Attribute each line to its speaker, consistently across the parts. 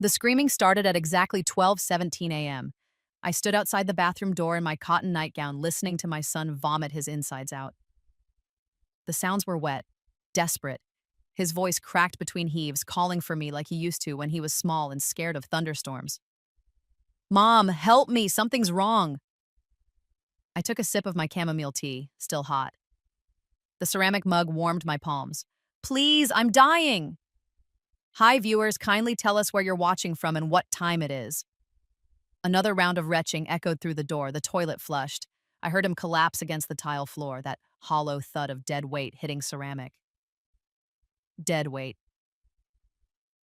Speaker 1: The screaming started at exactly 12:17 a.m. I stood outside the bathroom door in my cotton nightgown, listening to my son vomit his insides out. The sounds were wet, desperate. His voice cracked between heaves, calling for me like he used to when he was small and scared of thunderstorms. Mom, help me, something's wrong. I took a sip of my chamomile tea, still hot. The ceramic mug warmed my palms. Please, I'm dying! Hi, viewers, kindly tell us where you're watching from and what time it is. Another round of retching echoed through the door, the toilet flushed. I heard him collapse against the tile floor, that hollow thud of dead weight hitting ceramic. Dead weight.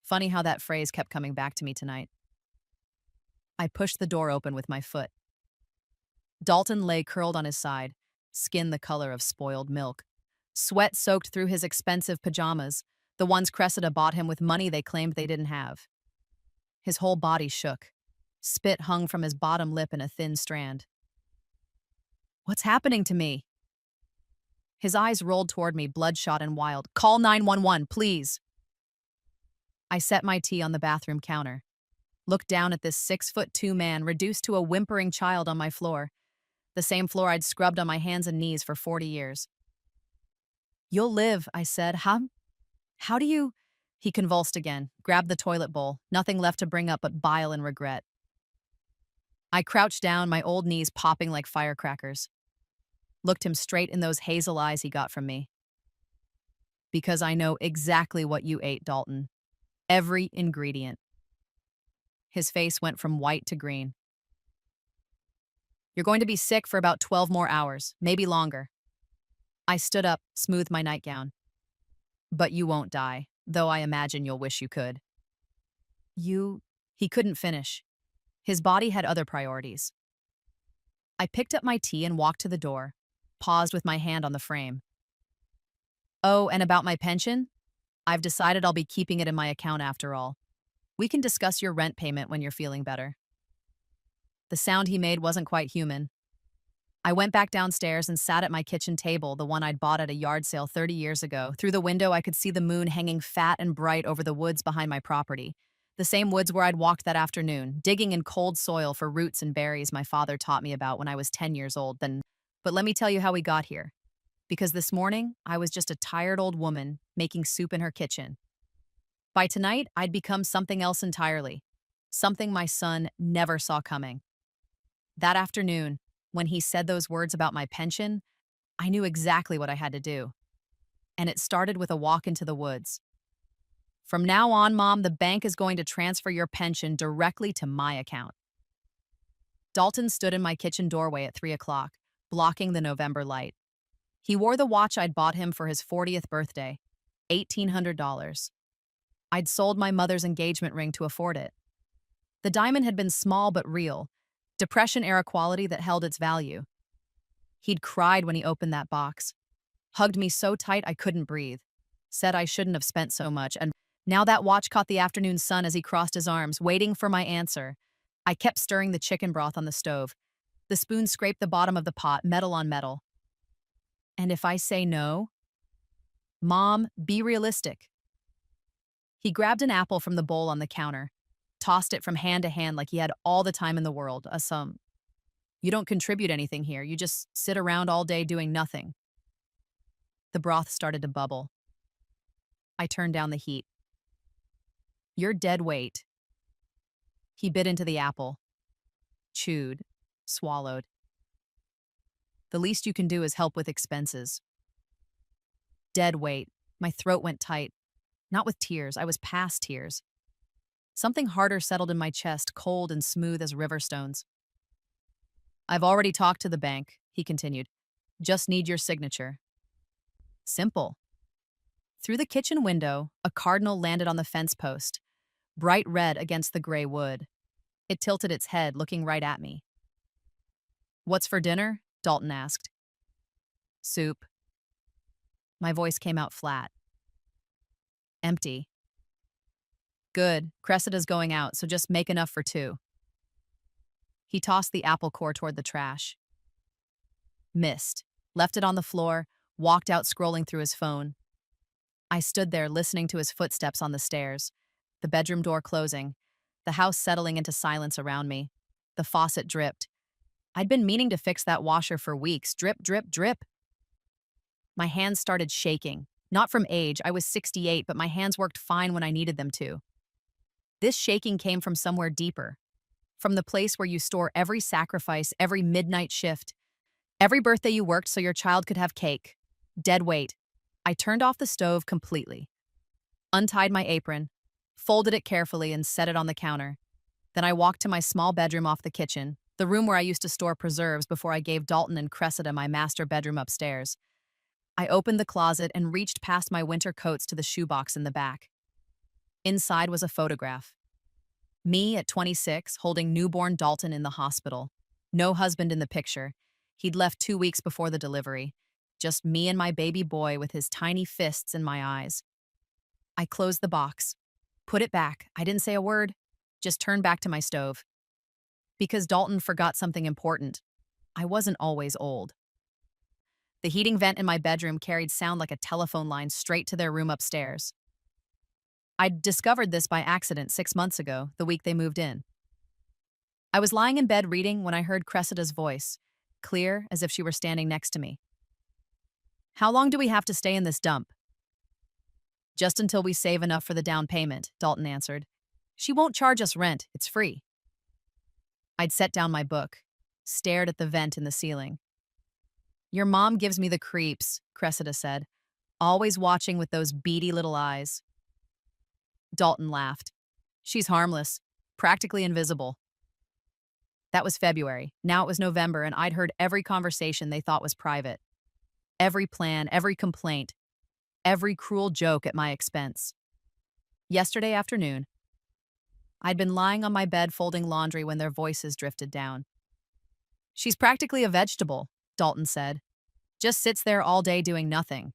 Speaker 1: Funny how that phrase kept coming back to me tonight. I pushed the door open with my foot. Dalton lay curled on his side, skin the color of spoiled milk. Sweat soaked through his expensive pajamas, the ones Cressida bought him with money they claimed they didn't have. His whole body shook. Spit hung from his bottom lip in a thin strand. What's happening to me? His eyes rolled toward me, bloodshot and wild. Call 911, please. I set my tea on the bathroom counter, looked down at this 6'2" man reduced to a whimpering child on my floor, the same floor I'd scrubbed on my hands and knees for 40 years. You'll live, I said. How do you? He convulsed again, grabbed the toilet bowl, nothing left to bring up but bile and regret. I crouched down, my old knees popping like firecrackers. Looked him straight in those hazel eyes he got from me. Because I know exactly what you ate, Dalton. Every ingredient. His face went from white to green. You're going to be sick for about 12 more hours, maybe longer. I stood up, smoothed my nightgown. But you won't die, though I imagine you'll wish you could. He couldn't finish. His body had other priorities. I picked up my tea and walked to the door, paused with my hand on the frame. Oh, and about my pension? I've decided I'll be keeping it in my account after all. We can discuss your rent payment when you're feeling better. The sound he made wasn't quite human. I went back downstairs and sat at my kitchen table, the one I'd bought at a yard sale 30 years ago. Through the window, I could see the moon hanging fat and bright over the woods behind my property. The same woods where I'd walked that afternoon, digging in cold soil for roots and berries my father taught me about when I was 10 years old. But let me tell you how we got here. Because this morning, I was just a tired old woman making soup in her kitchen. By tonight, I'd become something else entirely. Something my son never saw coming. That afternoon, when he said those words about my pension, I knew exactly what I had to do. And it started with a walk into the woods. From now on, Mom, the bank is going to transfer your pension directly to my account. Dalton stood in my kitchen doorway at 3 o'clock, blocking the November light. He wore the watch I'd bought him for his 40th birthday, $1,800. I'd sold my mother's engagement ring to afford it. The diamond had been small but real, Depression-era quality that held its value. He'd cried when he opened that box, hugged me so tight I couldn't breathe, said I shouldn't have spent so much, and now that watch caught the afternoon sun as he crossed his arms, waiting for my answer. I kept stirring the chicken broth on the stove. The spoon scraped the bottom of the pot, metal on metal. And if I say no? Mom, be realistic. He grabbed an apple from the bowl on the counter, tossed it from hand to hand like he had all the time in the world. You don't contribute anything here. You just sit around all day doing nothing. The broth started to bubble. I turned down the heat. You're dead weight. He bit into the apple, chewed, swallowed. The least you can do is help with expenses. Dead weight. My throat went tight. Not with tears. I was past tears. Something harder settled in my chest, cold and smooth as river stones. I've already talked to the bank, he continued. Just need your signature. Simple. Through the kitchen window, a cardinal landed on the fence post, bright red against the gray wood. It tilted its head, looking right at me. What's for dinner? Dalton asked. Soup. My voice came out flat. Empty. Good. Cressida's going out, so just make enough for two. He tossed the apple core toward the trash. Missed. Left it on the floor, walked out scrolling through his phone. I stood there listening to his footsteps on the stairs, the bedroom door closing. the house settling into silence around me. The faucet dripped. I'd been meaning to fix that washer for weeks. Drip, drip, drip. My hands started shaking. Not from age, I was 68, but my hands worked fine when I needed them to. This shaking came from somewhere deeper, from the place where you store every sacrifice, every midnight shift, every birthday you worked so your child could have cake. Dead weight. I turned off the stove completely, untied my apron, folded it carefully, and set it on the counter. Then I walked to my small bedroom off the kitchen, the room where I used to store preserves before I gave Dalton and Cressida my master bedroom upstairs. I opened the closet and reached past my winter coats to the shoebox in the back. Inside was a photograph. Me at 26, holding newborn Dalton in the hospital. No husband in the picture. He'd left 2 weeks before the delivery. Just me and my baby boy with his tiny fists in my eyes. I closed the box, put it back. I didn't say a word, just turned back to my stove. Because Dalton forgot something important. I wasn't always old. The heating vent in my bedroom carried sound like a telephone line straight to their room upstairs. I'd discovered this by accident 6 months ago, the week they moved in. I was lying in bed reading when I heard Cressida's voice, clear as if she were standing next to me. "How long do we have to stay in this dump?" "Just until we save enough for the down payment," Dalton answered. "She won't charge us rent, it's free." I'd set down my book, stared at the vent in the ceiling. "Your mom gives me the creeps," Cressida said, "always watching with those beady little eyes." Dalton laughed. "She's harmless, practically invisible." That was February. Now it was November, and I'd heard every conversation they thought was private. Every plan, every complaint, every cruel joke at my expense. Yesterday afternoon, I'd been lying on my bed folding laundry when their voices drifted down. "She's practically a vegetable," Dalton said. "Just sits there all day doing nothing."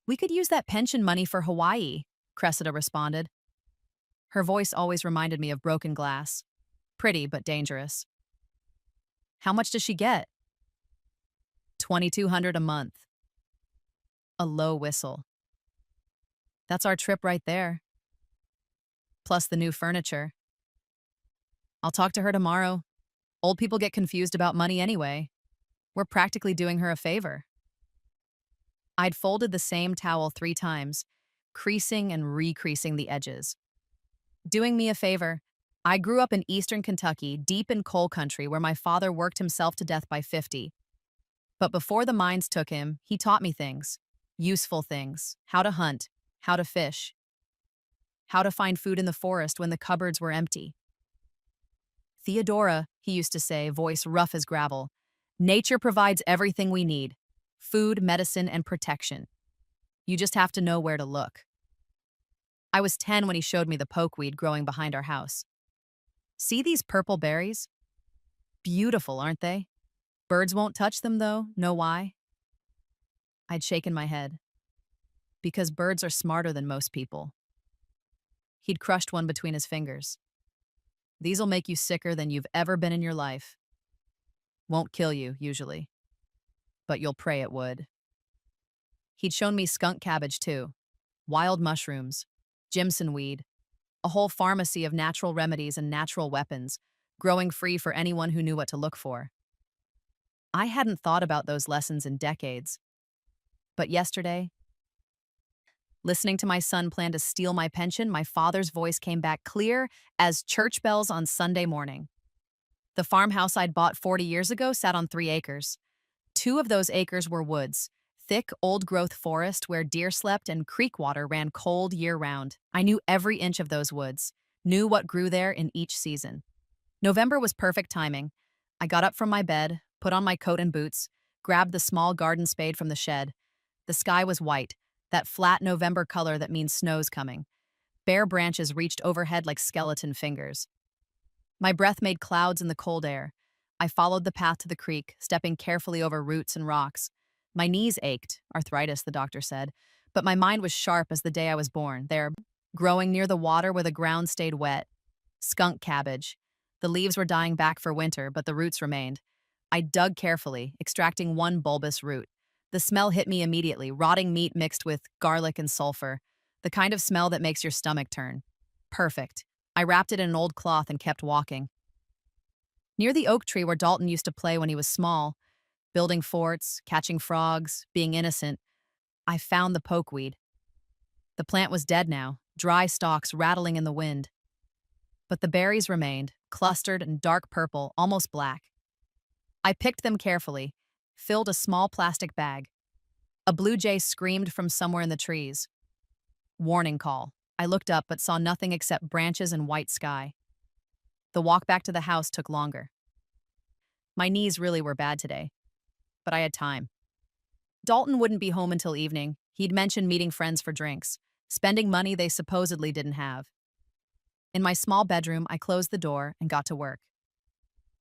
Speaker 1: "We could use that pension money for Hawaii," Cressida responded. Her voice always reminded me of broken glass. Pretty, but dangerous. "How much does she get?" $2,200 a month. A low whistle. "That's our trip right there. Plus the new furniture." "I'll talk to her tomorrow. Old people get confused about money anyway. We're practically doing her a favor." I'd folded the same towel 3 times, creasing and recreasing the edges. Doing me a favor. I grew up in eastern Kentucky, deep in coal country where my father worked himself to death by 50. But before the mines took him, he taught me things. Useful things. How to hunt. How to fish. How to find food in the forest when the cupboards were empty. "Theodora," he used to say, voice rough as gravel, "nature provides everything we need. Food, medicine, and protection. You just have to know where to look." I was 10 when he showed me the pokeweed growing behind our house. "See these purple berries? Beautiful, aren't they? Birds won't touch them, though. Know why?" I'd shaken my head. "Because birds are smarter than most people." He'd crushed one between his fingers. "These'll make you sicker than you've ever been in your life. Won't kill you, usually. But you'll pray it would." He'd shown me skunk cabbage, too. Wild mushrooms. Jimson weed. A whole pharmacy of natural remedies and natural weapons, growing free for anyone who knew what to look for. I hadn't thought about those lessons in decades. But yesterday, listening to my son plan to steal my pension, my father's voice came back clear as church bells on Sunday morning. The farmhouse I'd bought 40 years ago sat on 3 acres. 2 of those acres were woods, thick, old-growth forest where deer slept and creek water ran cold year-round. I knew every inch of those woods, knew what grew there in each season. November was perfect timing. I got up from my bed, put on my coat and boots, grabbed the small garden spade from the shed. The sky was white, that flat November color that means snow's coming. Bare branches reached overhead like skeleton fingers. My breath made clouds in the cold air. I followed the path to the creek, stepping carefully over roots and rocks. My knees ached, arthritis, the doctor said, but my mind was sharp as the day I was born, there, growing near the water where the ground stayed wet. Skunk cabbage. The leaves were dying back for winter, but the roots remained. I dug carefully, extracting one bulbous root. The smell hit me immediately, rotting meat mixed with garlic and sulfur, the kind of smell that makes your stomach turn. Perfect. I wrapped it in an old cloth and kept walking. Near the oak tree where Dalton used to play when he was small, building forts, catching frogs, being innocent, I found the pokeweed. The plant was dead now, dry stalks rattling in the wind. But the berries remained, clustered and dark purple, almost black. I picked them carefully, filled a small plastic bag. A blue jay screamed from somewhere in the trees. Warning call. I looked up but saw nothing except branches and white sky. The walk back to the house took longer. My knees really were bad today, but I had time. Dalton wouldn't be home until evening. He'd mentioned meeting friends for drinks, spending money they supposedly didn't have. In my small bedroom, I closed the door and got to work.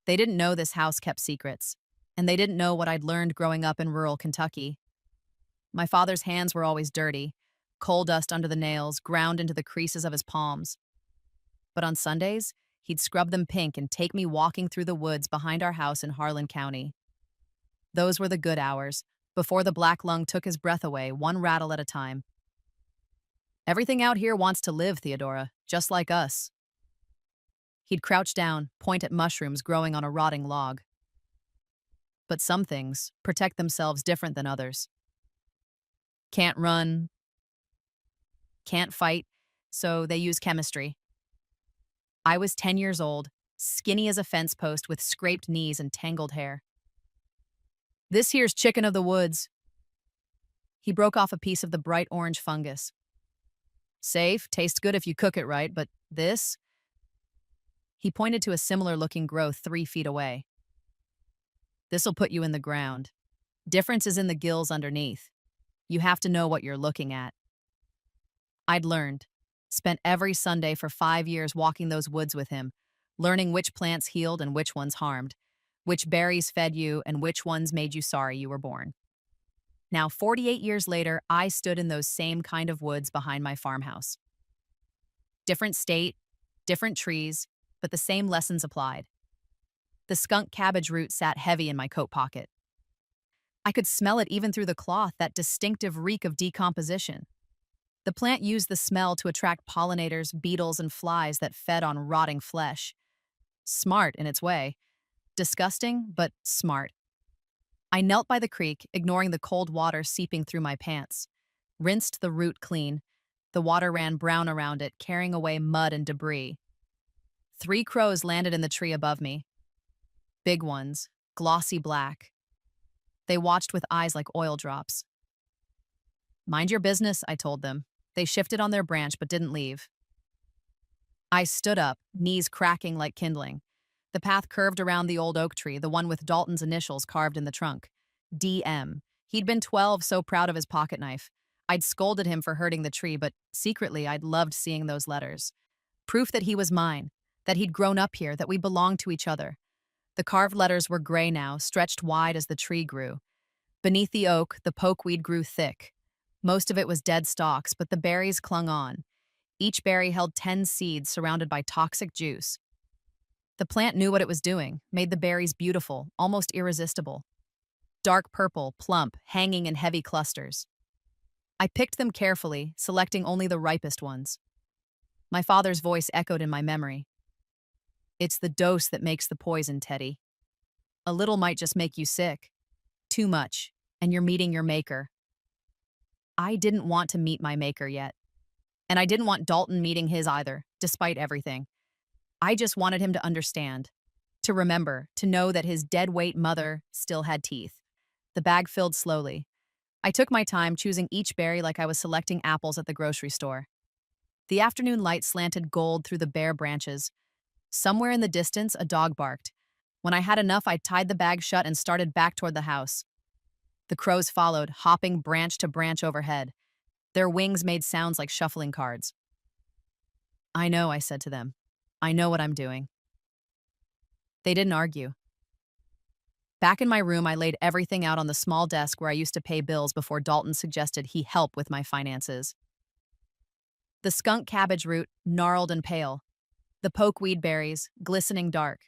Speaker 1: They didn't know this house kept secrets, and they didn't know what I'd learned growing up in rural Kentucky. My father's hands were always dirty, coal dust under the nails ground into the creases of his palms. But on Sundays, he'd scrub them pink and take me walking through the woods behind our house in Harlan County. Those were the good hours, before the black lung took his breath away, one rattle at a time. Everything out here wants to live, Theodora, just like us. He'd crouch down, point at mushrooms growing on a rotting log. But some things protect themselves different than others. Can't run, can't fight, so they use chemistry. I was 10 years old, skinny as a fence post with scraped knees and tangled hair. This here's chicken of the woods. He broke off a piece of the bright orange fungus. Safe, tastes good if you cook it right, but this? He pointed to a similar-looking growth 3 feet away. This'll put you in the ground. Difference is in the gills underneath. You have to know what you're looking at. I'd learned. Spent every Sunday for 5 years walking those woods with him, learning which plants healed and which ones harmed, which berries fed you and which ones made you sorry you were born. Now, 48 years later, I stood in those same kind of woods behind my farmhouse. Different state, different trees, but the same lessons applied. The skunk cabbage root sat heavy in my coat pocket. I could smell it even through the cloth, that distinctive reek of decomposition. The plant used the smell to attract pollinators, beetles, and flies that fed on rotting flesh. Smart in its way. Disgusting, but smart. I knelt by the creek, ignoring the cold water seeping through my pants. Rinsed the root clean. The water ran brown around it, carrying away mud and debris. 3 crows landed in the tree above me. Big ones, glossy black. They watched with eyes like oil drops. Mind your business, I told them. They shifted on their branch but didn't leave. I stood up, knees cracking like kindling. The path curved around the old oak tree, the one with Dalton's initials carved in the trunk. DM. He'd been 12, so proud of his pocket knife. I'd scolded him for hurting the tree, but secretly I'd loved seeing those letters. Proof that he was mine, that he'd grown up here, that we belonged to each other. The carved letters were gray now, stretched wide as the tree grew. Beneath the oak, the pokeweed grew thick. Most of it was dead stalks, but the berries clung on. Each berry held 10 seeds surrounded by toxic juice. The plant knew what it was doing, made the berries beautiful, almost irresistible. Dark purple, plump, hanging in heavy clusters. I picked them carefully, selecting only the ripest ones. My father's voice echoed in my memory. It's the dose that makes the poison, Teddy. A little might just make you sick. Too much, and you're meeting your maker. I didn't want to meet my maker yet. And I didn't want Dalton meeting his either, despite everything. I just wanted him to understand, to remember, to know that his dead-weight mother still had teeth. The bag filled slowly. I took my time, choosing each berry like I was selecting apples at the grocery store. The afternoon light slanted gold through the bare branches. Somewhere in the distance, a dog barked. When I had enough, I tied the bag shut and started back toward the house. The crows followed, hopping branch to branch overhead. Their wings made sounds like shuffling cards. I know, I said to them. I know what I'm doing. They didn't argue. Back in my room, I laid everything out on the small desk where I used to pay bills before Dalton suggested he help with my finances. The skunk cabbage root, gnarled and pale. The pokeweed berries, glistening dark.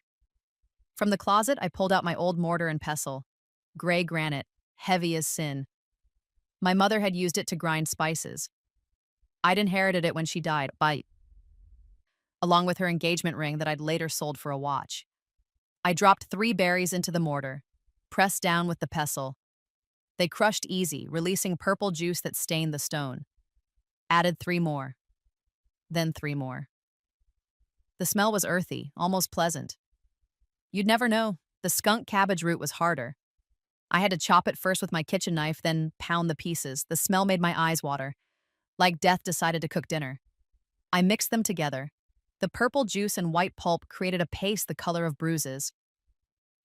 Speaker 1: From the closet, I pulled out my old mortar and pestle. Gray granite, heavy as sin. My mother had used it to grind spices. I'd inherited it when she died, but along with her engagement ring that I'd later sold for a watch. I dropped 3 berries into the mortar, pressed down with the pestle. They crushed easy, releasing purple juice that stained the stone. Added 3 more, then 3 more. The smell was earthy, almost pleasant. You'd never know. The skunk cabbage root was harder. I had to chop it first with my kitchen knife, then pound the pieces. The smell made my eyes water, like death decided to cook dinner. I mixed them together. The purple juice and white pulp created a paste the color of bruises.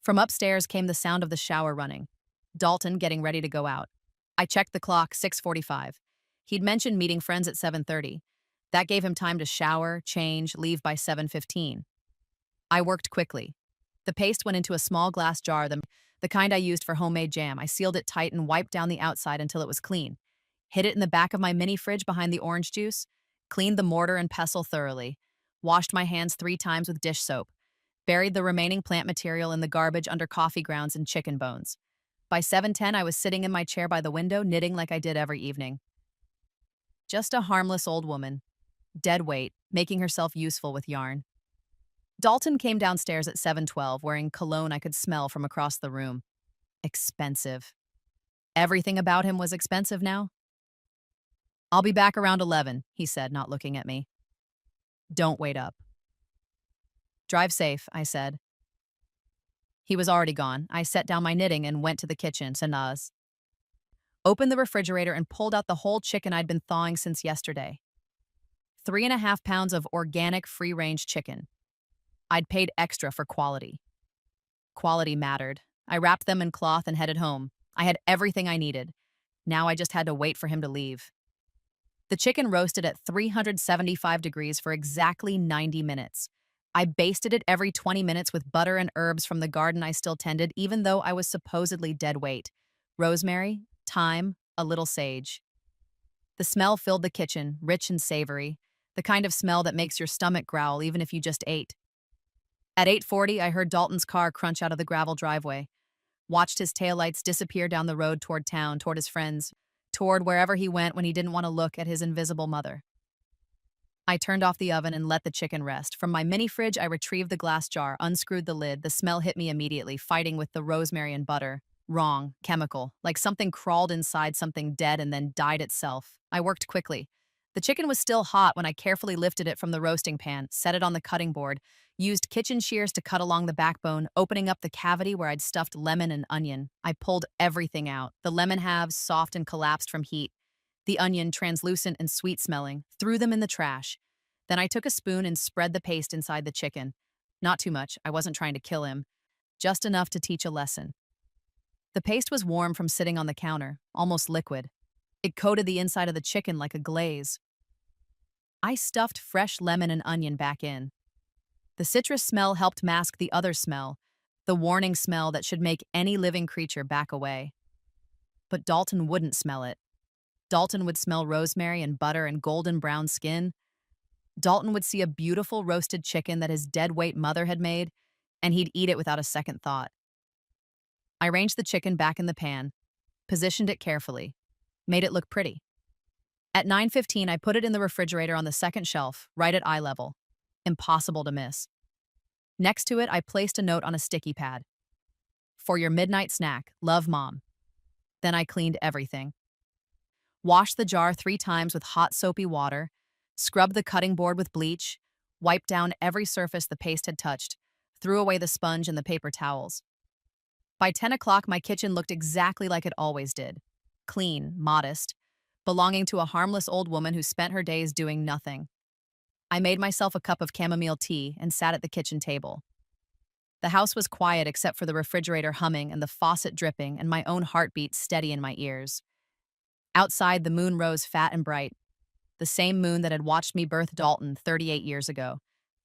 Speaker 1: From upstairs came the sound of the shower running. Dalton getting ready to go out. I checked the clock, 6:45. He'd mentioned meeting friends at 7:30. That gave him time to shower, change, leave by 7:15. I worked quickly. The paste went into a small glass jar, the kind I used for homemade jam. I sealed it tight and wiped down the outside until it was clean. Hid it in the back of my mini fridge behind the orange juice. Cleaned the mortar and pestle thoroughly. Washed my hands 3 times with dish soap. Buried the remaining plant material in the garbage under coffee grounds and chicken bones. By 7:10, I was sitting in my chair by the window, knitting like I did every evening. Just a harmless old woman, dead weight, making herself useful with yarn. Dalton came downstairs at 7:12, wearing cologne I could smell from across the room. Expensive. Everything about him was expensive now. "I'll be back around 11, he said, not looking at me. "Don't wait up." "Drive safe," I said. He was already gone. I set down my knitting and went to the kitchen, Sanaz. Opened the refrigerator and pulled out the whole chicken I'd been thawing since yesterday. 3.5 pounds of organic free-range chicken. I'd paid extra for quality. Quality mattered. I wrapped them in cloth and headed home. I had everything I needed. Now I just had to wait for him to leave. The chicken roasted at 375 degrees for exactly 90 minutes. I basted it every 20 minutes with butter and herbs from the garden I still tended, even though I was supposedly dead weight. Rosemary, thyme, a little sage. The smell filled the kitchen, rich and savory, the kind of smell that makes your stomach growl even if you just ate. At 8:40, I heard Dalton's car crunch out of the gravel driveway. Watched his taillights disappear down the road toward town, toward his friends, toward wherever he went when he didn't want to look at his invisible mother. I turned off the oven and let the chicken rest. From my mini fridge, I retrieved the glass jar, unscrewed the lid. The smell hit me immediately, fighting with the rosemary and butter. Wrong, chemical, like something crawled inside something dead and then died itself. I worked quickly. The chicken was still hot when I carefully lifted it from the roasting pan, set it on the cutting board, used kitchen shears to cut along the backbone, opening up the cavity where I'd stuffed lemon and onion. I pulled everything out. The lemon halves, soft and collapsed from heat. The onion, translucent and sweet-smelling, threw them in the trash. Then I took a spoon and spread the paste inside the chicken. Not too much, I wasn't trying to kill him. Just enough to teach a lesson. The paste was warm from sitting on the counter, almost liquid. It coated the inside of the chicken like a glaze. I stuffed fresh lemon and onion back in. The citrus smell helped mask the other smell, the warning smell that should make any living creature back away. But Dalton wouldn't smell it. Dalton would smell rosemary and butter and golden brown skin. Dalton would see a beautiful roasted chicken that his dead-weight mother had made, and he'd eat it without a second thought. I arranged the chicken back in the pan, positioned it carefully, made it look pretty. At 9:15, I put it in the refrigerator on the second shelf, right at eye level. Impossible to miss. Next to it, I placed a note on a sticky pad. "For your midnight snack, love, Mom." Then I cleaned everything. Washed the jar 3 times with hot soapy water, scrubbed the cutting board with bleach, wiped down every surface the paste had touched, threw away the sponge and the paper towels. By 10 o'clock, my kitchen looked exactly like it always did. Clean, modest, belonging to a harmless old woman who spent her days doing nothing. I made myself a cup of chamomile tea and sat at the kitchen table. The house was quiet except for the refrigerator humming and the faucet dripping and my own heartbeat steady in my ears. Outside, the moon rose fat and bright. The same moon that had watched me birth Dalton 38 years ago.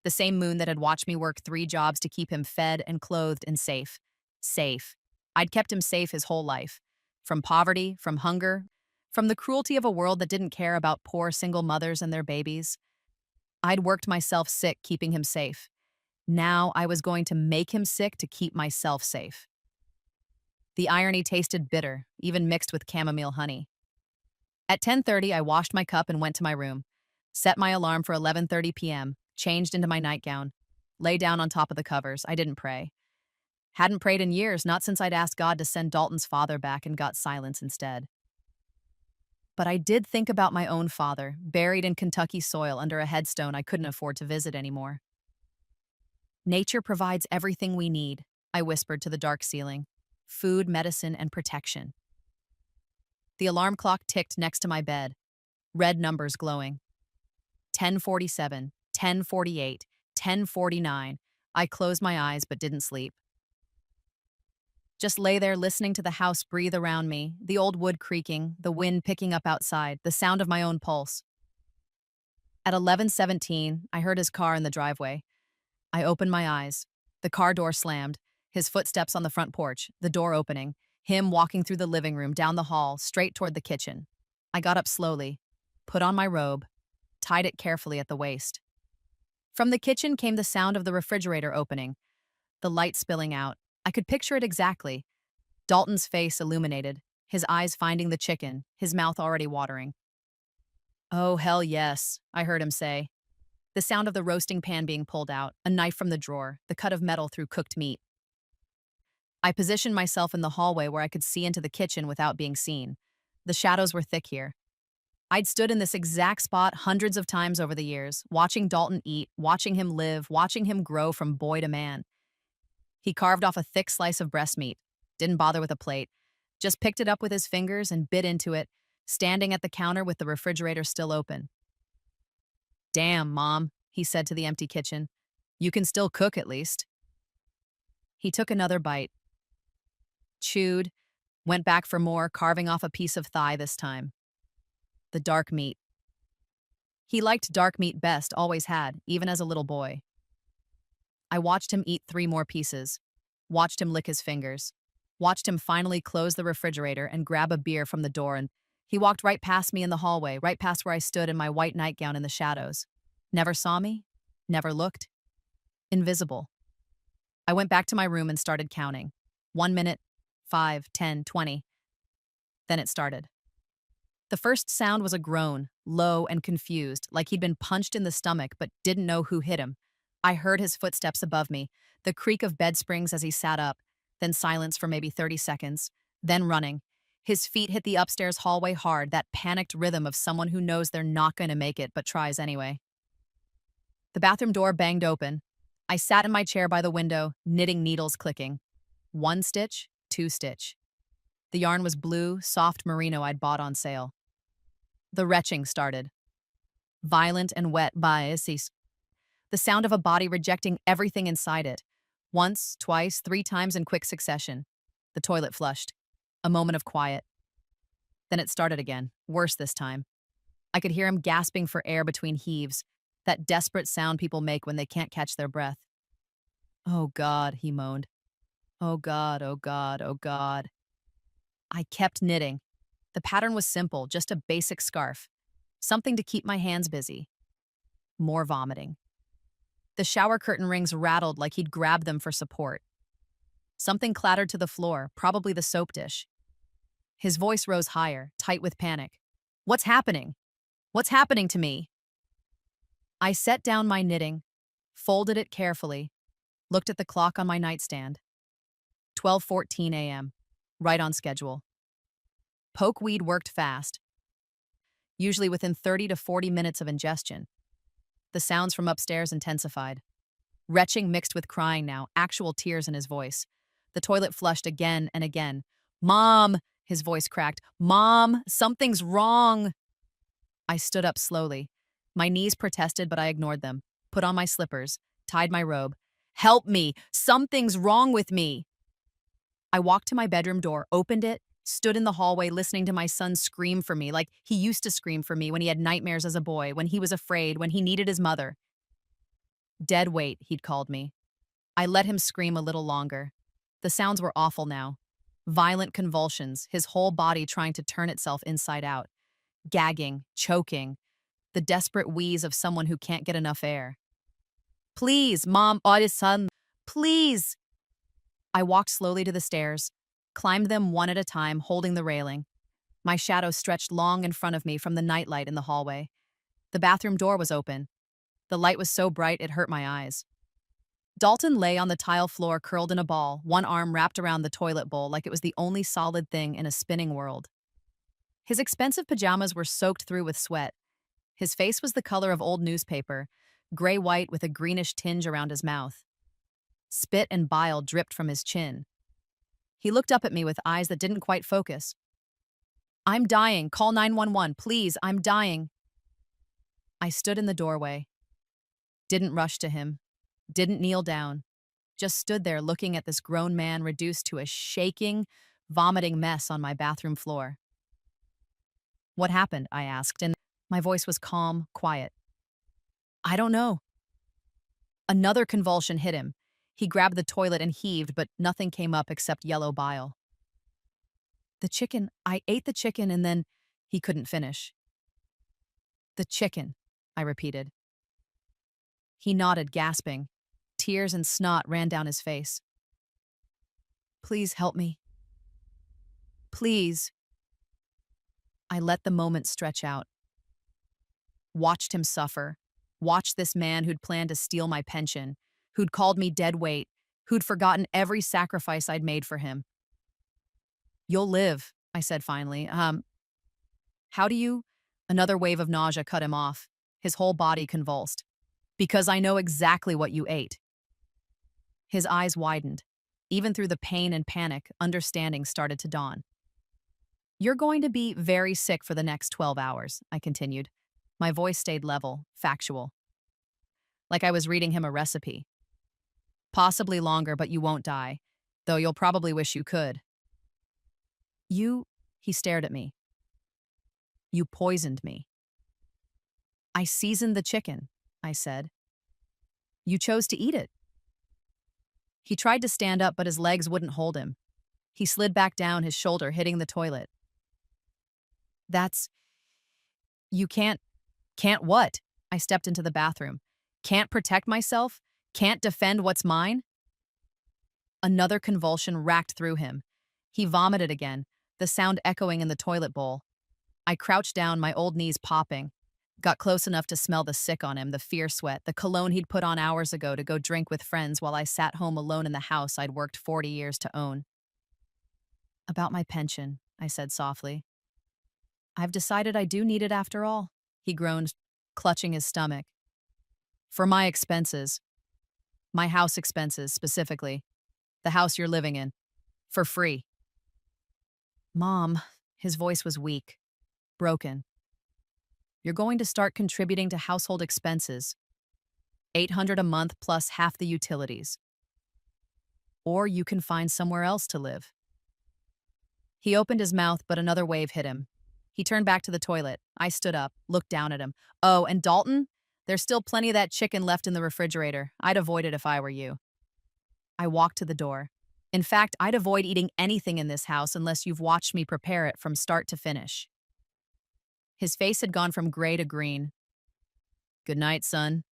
Speaker 1: The same moon that had watched me work 3 jobs to keep him fed and clothed and safe. Safe. I'd kept him safe his whole life. From poverty, from hunger, from the cruelty of a world that didn't care about poor single mothers and their babies. I'd worked myself sick keeping him safe. Now I was going to make him sick to keep myself safe. The irony tasted bitter, even mixed with chamomile honey. At 10:30, I washed my cup and went to my room. Set my alarm for 11:30 p.m., changed into my nightgown, lay down on top of the covers. I didn't pray. Hadn't prayed in years, not since I'd asked God to send Dalton's father back and got silence instead. But I did think about my own father, buried in Kentucky soil under a headstone I couldn't afford to visit anymore. Nature provides everything we need, I whispered to the dark ceiling. Food, medicine, and protection. The alarm clock ticked next to my bed, red numbers glowing. 10:47, 10:48, 10:49. I closed my eyes but didn't sleep. Just lay there listening to the house breathe around me, the old wood creaking, the wind picking up outside, the sound of my own pulse. At 11:17, I heard his car in the driveway. I opened my eyes. The car door slammed, his footsteps on the front porch, the door opening, him walking through the living room, down the hall, straight toward the kitchen. I got up slowly, put on my robe, tied it carefully at the waist. From the kitchen came the sound of the refrigerator opening, the light spilling out. I could picture it exactly. Dalton's face illuminated, his eyes finding the chicken, his mouth already watering. "Oh, hell yes," I heard him say. The sound of the roasting pan being pulled out, a knife from the drawer, the cut of metal through cooked meat. I positioned myself in the hallway where I could see into the kitchen without being seen. The shadows were thick here. I'd stood in this exact spot hundreds of times over the years, watching Dalton eat, watching him live, watching him grow from boy to man. He carved off a thick slice of breast meat, didn't bother with a plate, just picked it up with his fingers and bit into it, standing at the counter with the refrigerator still open. "Damn, Mom," he said to the empty kitchen. "You can still cook at least." He took another bite, chewed, went back for more, carving off a piece of thigh this time. The dark meat. He liked dark meat best, always had, even as a little boy. I watched him eat 3 more pieces, watched him lick his fingers, watched him finally close the refrigerator and grab a beer from the door, and he walked right past me in the hallway, right past where I stood in my white nightgown in the shadows. Never saw me, never looked. Invisible. I went back to my room and started counting. 1 minute, 5, 10, 20. Then it started. The first sound was a groan, low and confused, like he'd been punched in the stomach but didn't know who hit him. I heard his footsteps above me, the creak of bed springs as he sat up, then silence for maybe 30 seconds, then running. His feet hit the upstairs hallway hard, that panicked rhythm of someone who knows they're not going to make it but tries anyway. The bathroom door banged open. I sat in my chair by the window, knitting needles clicking. 1 stitch, 2 stitch. The yarn was blue, soft merino I'd bought on sale. The retching started. Violent and wet biases. The sound of a body rejecting everything inside it. Once, twice, 3 times in quick succession. The toilet flushed. A moment of quiet. Then it started again, worse this time. I could hear him gasping for air between heaves, that desperate sound people make when they can't catch their breath. "Oh God," he moaned. "Oh God, oh God, oh God." I kept knitting. The pattern was simple, just a basic scarf. Something to keep my hands busy. More vomiting. The shower curtain rings rattled like he'd grabbed them for support. Something clattered to the floor, probably the soap dish. His voice rose higher, tight with panic. "What's happening? What's happening to me?" I set down my knitting, folded it carefully, looked at the clock on my nightstand. 12:14 a.m., right on schedule. Pokeweed worked fast, usually within 30 to 40 minutes of ingestion. The sounds from upstairs intensified. Retching mixed with crying now, actual tears in his voice. The toilet flushed again and again. "Mom," his voice cracked. "Mom, something's wrong." I stood up slowly. My knees protested, but I ignored them. Put on my slippers, tied my robe. "Help me! Something's wrong with me!" I walked to my bedroom door, opened it, stood in the hallway listening to my son scream for me like he used to scream for me when he had nightmares as a boy, when he was afraid, when he needed his mother. Dead weight, he'd called me. I let him scream a little longer. The sounds were awful now. Violent convulsions, his whole body trying to turn itself inside out. Gagging, choking. The desperate wheeze of someone who can't get enough air. "Please, Mom, or son, please." I walked slowly to the stairs, climbed them one at a time, holding the railing. My shadow stretched long in front of me from the nightlight in the hallway. The bathroom door was open. The light was so bright it hurt my eyes. Dalton lay on the tile floor curled in a ball, one arm wrapped around the toilet bowl like it was the only solid thing in a spinning world. His expensive pajamas were soaked through with sweat. His face was the color of old newspaper, gray-white with a greenish tinge around his mouth. Spit and bile dripped from his chin. He looked up at me with eyes that didn't quite focus. "I'm dying. Call 911, please. I'm dying." I stood in the doorway. Didn't rush to him. Didn't kneel down. Just stood there looking at this grown man reduced to a shaking, vomiting mess on my bathroom floor. "What happened?" I asked, and my voice was calm, quiet. "I don't know." Another convulsion hit him. He grabbed the toilet and heaved, but nothing came up except yellow bile. I ate the chicken and then," he couldn't finish. "The chicken," I repeated. He nodded, gasping. Tears and snot ran down his face. "Please help me. Please." I let the moment stretch out. Watched him suffer. Watched this man who'd planned to steal my pension, who'd called me dead weight, who'd forgotten every sacrifice I'd made for him. "You'll live," I said finally. How do you?" Another wave of nausea cut him off. His whole body convulsed. "Because I know exactly what you ate." His eyes widened. Even through the pain and panic, understanding started to dawn. "You're going to be very sick for the next 12 hours, I continued. My voice stayed level, factual. Like I was reading him a recipe. "Possibly longer, but you won't die. Though you'll probably wish you could." He stared at me. "You poisoned me." "I seasoned the chicken," I said. "You chose to eat it." He tried to stand up, but his legs wouldn't hold him. He slid back down, his shoulder hitting the toilet. "That's... You can't what?" I stepped into the bathroom. "Can't protect myself? Can't defend what's mine?" Another convulsion racked through him. He vomited again, the sound echoing in the toilet bowl. I crouched down, my old knees popping. Got close enough to smell the sick on him, the fear sweat, the cologne he'd put on hours ago to go drink with friends while I sat home alone in the house I'd worked 40 years to own. "About my pension," I said softly. "I've decided I do need it after all," he groaned, clutching his stomach. "For my expenses. My house expenses, specifically. The house you're living in. For free." "Mom," his voice was weak, broken. "You're going to start contributing to household expenses. $800 a month plus half the utilities. Or you can find somewhere else to live." He opened his mouth, but another wave hit him. He turned back to the toilet. I stood up, looked down at him. "Oh, and Dalton? There's still plenty of that chicken left in the refrigerator. I'd avoid it if I were you." I walked to the door. In fact, I'd avoid eating anything in this house unless you've watched me prepare it from start to finish. His face had gone from gray to green. "Good night, son."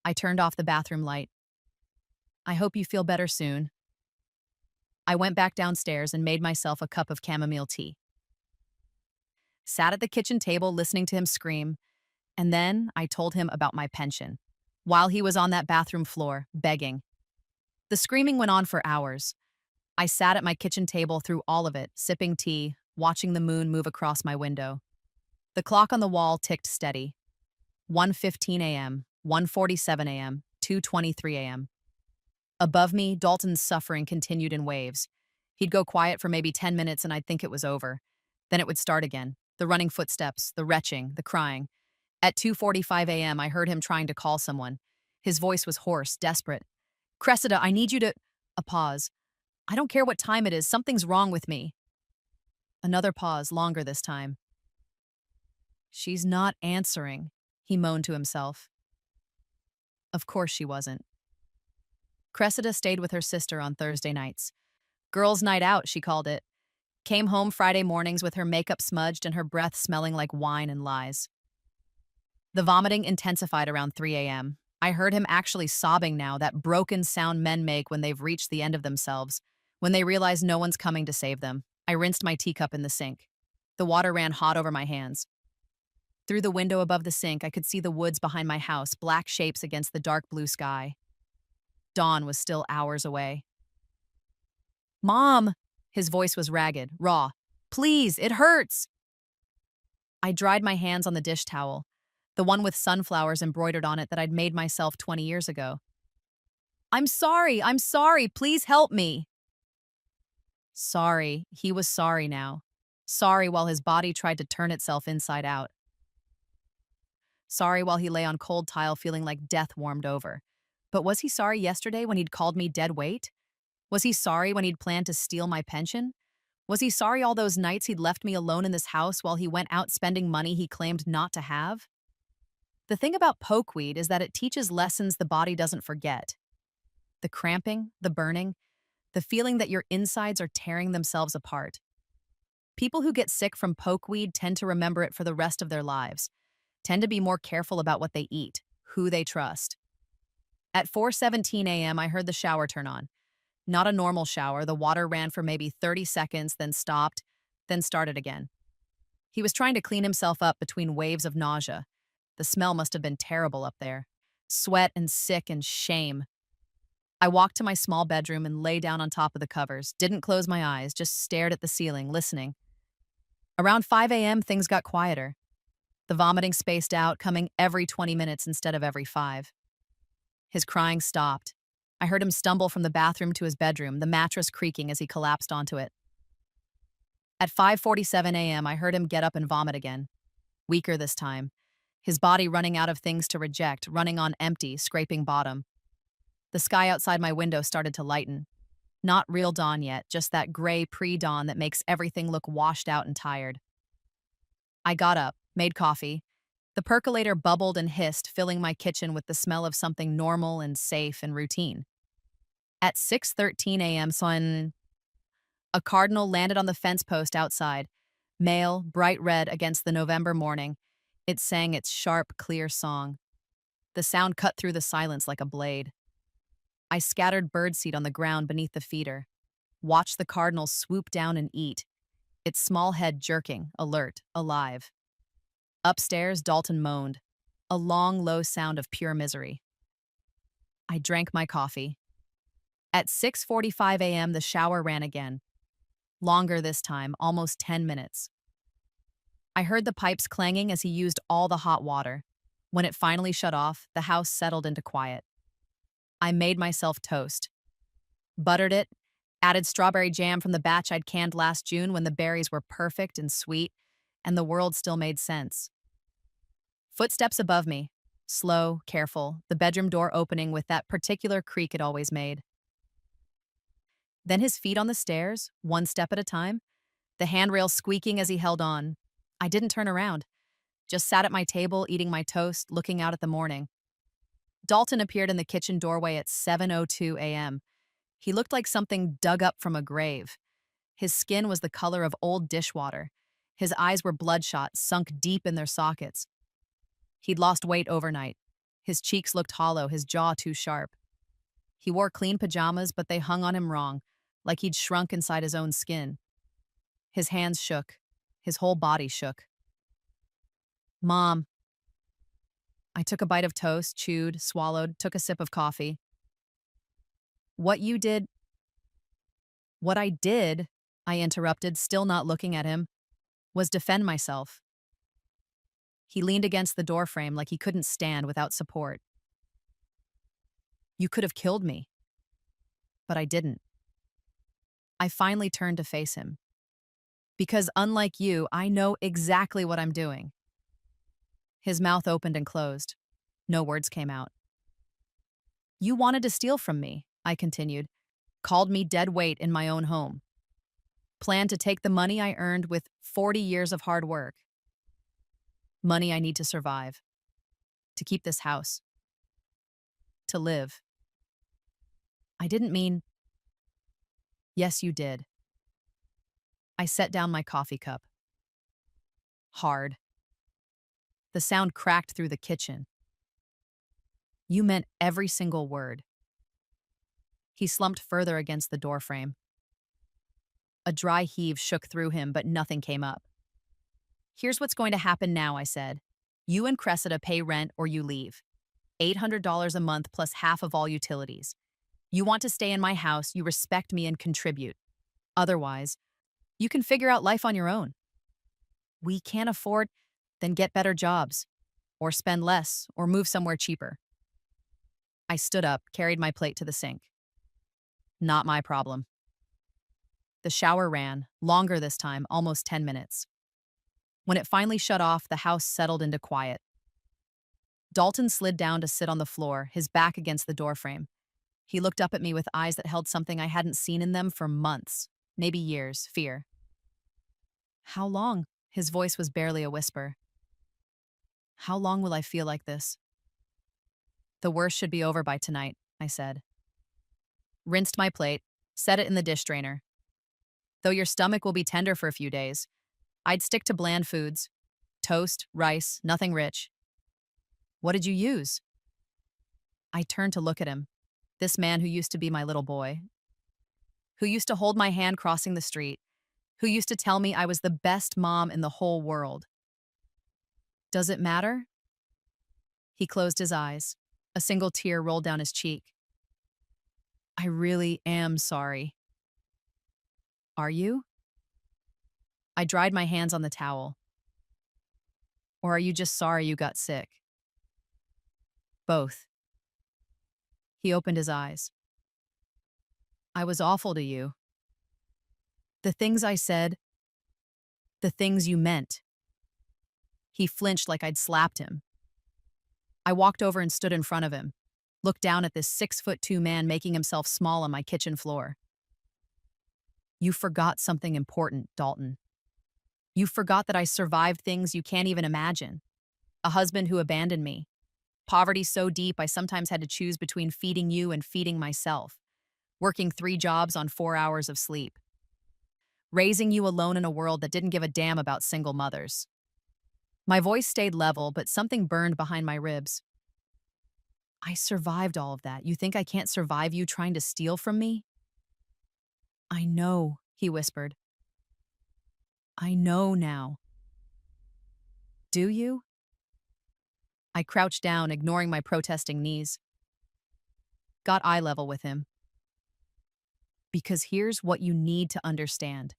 Speaker 1: I turned off the bathroom light. "I hope you feel better soon." I went back downstairs and made myself a cup of chamomile tea. Sat at the kitchen table listening to him scream, and then I told him about my pension, while he was on that bathroom floor, begging. The screaming went on for hours. I sat at my kitchen table through all of it, sipping tea, watching the moon move across my window. The clock on the wall ticked steady. 1:15 a.m., 1:47 a.m., 2:23 a.m. Above me, Dalton's suffering continued in waves. He'd go quiet for maybe 10 minutes and I'd think it was over. Then it would start again. The running footsteps, the retching, the crying. At 2:45 a.m., I heard him trying to call someone. His voice was hoarse, desperate. "Cressida, I need you to..." A pause. "I don't care what time it is, something's wrong with me." Another pause, longer this time. "She's not answering," he moaned to himself. Of course she wasn't. Cressida stayed with her sister on Thursday nights. Girls' night out, she called it. Came home Friday mornings with her makeup smudged and her breath smelling like wine and lies. The vomiting intensified around 3 a.m. I heard him actually sobbing now, that broken sound men make when they've reached the end of themselves, when they realize no one's coming to save them. I rinsed my teacup in the sink. The water ran hot over my hands. Through the window above the sink, I could see the woods behind my house, black shapes against the dark blue sky. Dawn was still hours away. Mom! His voice was ragged, raw. Please, it hurts! I dried my hands on the dish towel, the one with sunflowers embroidered on it that I'd made myself 20 years ago. I'm sorry, please help me. Sorry, he was sorry now. Sorry while his body tried to turn itself inside out. Sorry while he lay on cold tile feeling like death warmed over. But was he sorry yesterday when he'd called me dead weight? Was he sorry when he'd planned to steal my pension? Was he sorry all those nights he'd left me alone in this house while he went out spending money he claimed not to have? The thing about pokeweed is that it teaches lessons the body doesn't forget. The cramping, the burning, the feeling that your insides are tearing themselves apart. People who get sick from pokeweed tend to remember it for the rest of their lives, tend to be more careful about what they eat, who they trust. At 4:17 a.m., I heard the shower turn on. Not a normal shower. The water ran for maybe 30 seconds, then stopped, then started again. He was trying to clean himself up between waves of nausea. The smell must have been terrible up there. Sweat and sick and shame. I walked to my small bedroom and lay down on top of the covers, didn't close my eyes, just stared at the ceiling, listening. Around 5 a.m., things got quieter. The vomiting spaced out, coming every 20 minutes instead of every 5. His crying stopped. I heard him stumble from the bathroom to his bedroom, the mattress creaking as he collapsed onto it. At 5:47 a.m., I heard him get up and vomit again. Weaker this time. His body running out of things to reject, running on empty, scraping bottom. The sky outside my window started to lighten. Not real dawn yet, just that gray pre-dawn that makes everything look washed out and tired. I got up, made coffee. The percolator bubbled and hissed, filling my kitchen with the smell of something normal and safe and routine. At 6:13 a.m., a cardinal landed on the fence post outside. Male, bright red against the November morning. It sang its sharp, clear song. The sound cut through the silence like a blade. I scattered birdseed on the ground beneath the feeder. Watched the cardinal swoop down and eat, its small head jerking, alert, alive. Upstairs, Dalton moaned, a long, low sound of pure misery. I drank my coffee. At 6:45 a.m., the shower ran again. Longer this time, almost 10 minutes. I heard the pipes clanging as he used all the hot water. When it finally shut off, the house settled into quiet. I made myself toast. Buttered it, added strawberry jam from the batch I'd canned last June when the berries were perfect and sweet, and the world still made sense. Footsteps above me, slow, careful, the bedroom door opening with that particular creak it always made. Then his feet on the stairs, one step at a time, the handrail squeaking as he held on. I didn't turn around, just sat at my table eating my toast, looking out at the morning. Dalton appeared in the kitchen doorway at 7:02 a.m. He looked like something dug up from a grave. His skin was the color of old dishwater. His eyes were bloodshot, sunk deep in their sockets. He'd lost weight overnight. His cheeks looked hollow, his jaw too sharp. He wore clean pajamas, but they hung on him wrong, like he'd shrunk inside his own skin. His hands shook. His whole body shook. Mom. I took a bite of toast, chewed, swallowed, took a sip of coffee. What I did, I interrupted, still not looking at him, was defend myself. He leaned against the doorframe like he couldn't stand without support. You could have killed me. But I didn't. I finally turned to face him. Because unlike you, I know exactly what I'm doing. His mouth opened and closed. No words came out. You wanted to steal from me, I continued. Called me dead weight in my own home. Planned to take the money I earned with 40 years of hard work. Money I need to survive. To keep this house. To live. I didn't mean... Yes, you did. I set down my coffee cup. Hard. The sound cracked through the kitchen. You meant every single word. He slumped further against the doorframe. A dry heave shook through him, but nothing came up. Here's what's going to happen now, I said. You and Cressida pay rent or you leave. $800 a month plus half of all utilities. You want to stay in my house, you respect me and contribute. Otherwise, you can figure out life on your own. We can't afford, then get better jobs, or spend less, or move somewhere cheaper. I stood up, carried my plate to the sink. Not my problem. The shower ran, longer this time, almost 10 minutes. When it finally shut off, the house settled into quiet. Dalton slid down to sit on the floor, his back against the doorframe. He looked up at me with eyes that held something I hadn't seen in them for months, maybe years, fear. How long? His voice was barely a whisper. How long will I feel like this? The worst should be over by tonight, I said. Rinsed my plate, set it in the dish drainer. Though your stomach will be tender for a few days, I'd stick to bland foods. Toast, rice, nothing rich. What did you use? I turned to look at him. This man who used to be my little boy. Who used to hold my hand crossing the street. Who used to tell me I was the best mom in the whole world. Does it matter? He closed his eyes. A single tear rolled down his cheek. I really am sorry. Are you? I dried my hands on the towel. Or are you just sorry you got sick? Both. He opened his eyes. I was awful to you. The things I said, the things you meant. He flinched like I'd slapped him. I walked over and stood in front of him, looked down at this 6'2" man making himself small on my kitchen floor. You forgot something important, Dalton. You forgot that I survived things you can't even imagine. A husband who abandoned me. Poverty so deep I sometimes had to choose between feeding you and feeding myself. Working 3 jobs on 4 hours of sleep. Raising you alone in a world that didn't give a damn about single mothers. My voice stayed level, but something burned behind my ribs. I survived all of that. You think I can't survive you trying to steal from me? I know, he whispered. I know now. Do you? I crouched down, ignoring my protesting knees. Got eye level with him. Because here's what you need to understand.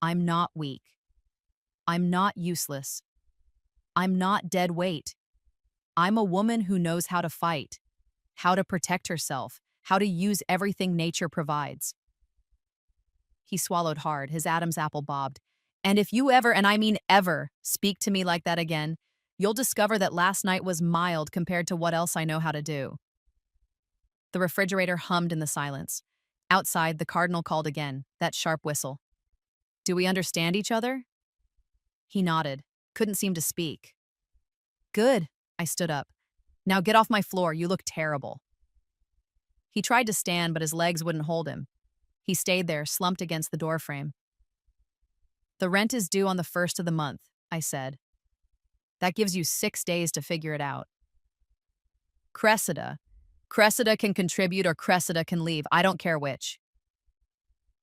Speaker 1: I'm not weak. I'm not useless. I'm not dead weight. I'm a woman who knows how to fight, how to protect herself, how to use everything nature provides. He swallowed hard, his Adam's apple bobbed. And if you ever, and I mean ever, speak to me like that again, you'll discover that last night was mild compared to what else I know how to do. The refrigerator hummed in the silence. Outside, the cardinal called again, that sharp whistle. Do we understand each other? He nodded, couldn't seem to speak. Good, I stood up. Now get off my floor, you look terrible. He tried to stand, but his legs wouldn't hold him. He stayed there, slumped against the doorframe. The rent is due on the 1st of the month, I said. That gives you 6 days to figure it out. Cressida. Cressida can contribute or Cressida can leave. I don't care which.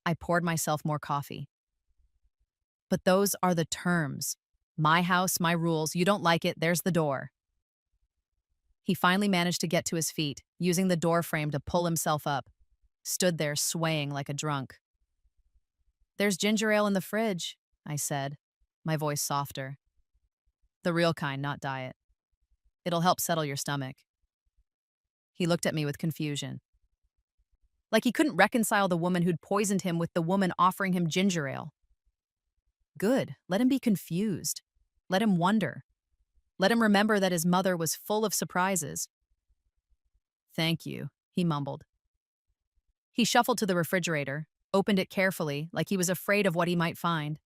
Speaker 1: I poured myself more coffee. But those are the terms. My house, my rules. You don't like it, there's the door. He finally managed to get to his feet, using the door frame to pull himself up. Stood there swaying like a drunk. There's ginger ale in the fridge, I said, my voice softer. The real kind, not diet. It'll help settle your stomach. He looked at me with confusion. Like he couldn't reconcile the woman who'd poisoned him with the woman offering him ginger ale. Good, let him be confused. Let him wonder. Let him remember that his mother was full of surprises. Thank you, he mumbled. He shuffled to the refrigerator, opened it carefully, like he was afraid of what he might find.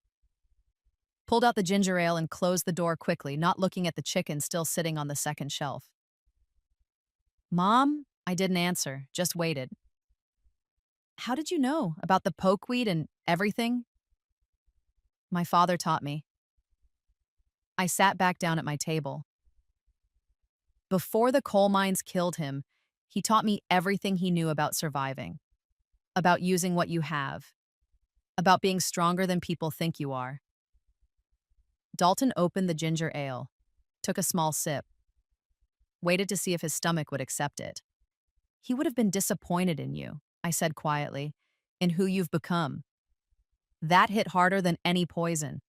Speaker 1: Pulled out the ginger ale and closed the door quickly, not looking at the chicken still sitting on the second shelf. Mom? I didn't answer, just waited. How did you know about the pokeweed and everything? My father taught me. I sat back down at my table. Before the coal mines killed him, he taught me everything he knew about surviving. About using what you have. About being stronger than people think you are. Dalton opened the ginger ale. took a small sip, waited to see if his stomach would accept it. He would have been disappointed in you, I said quietly, in who you've become. That hit harder than any poison.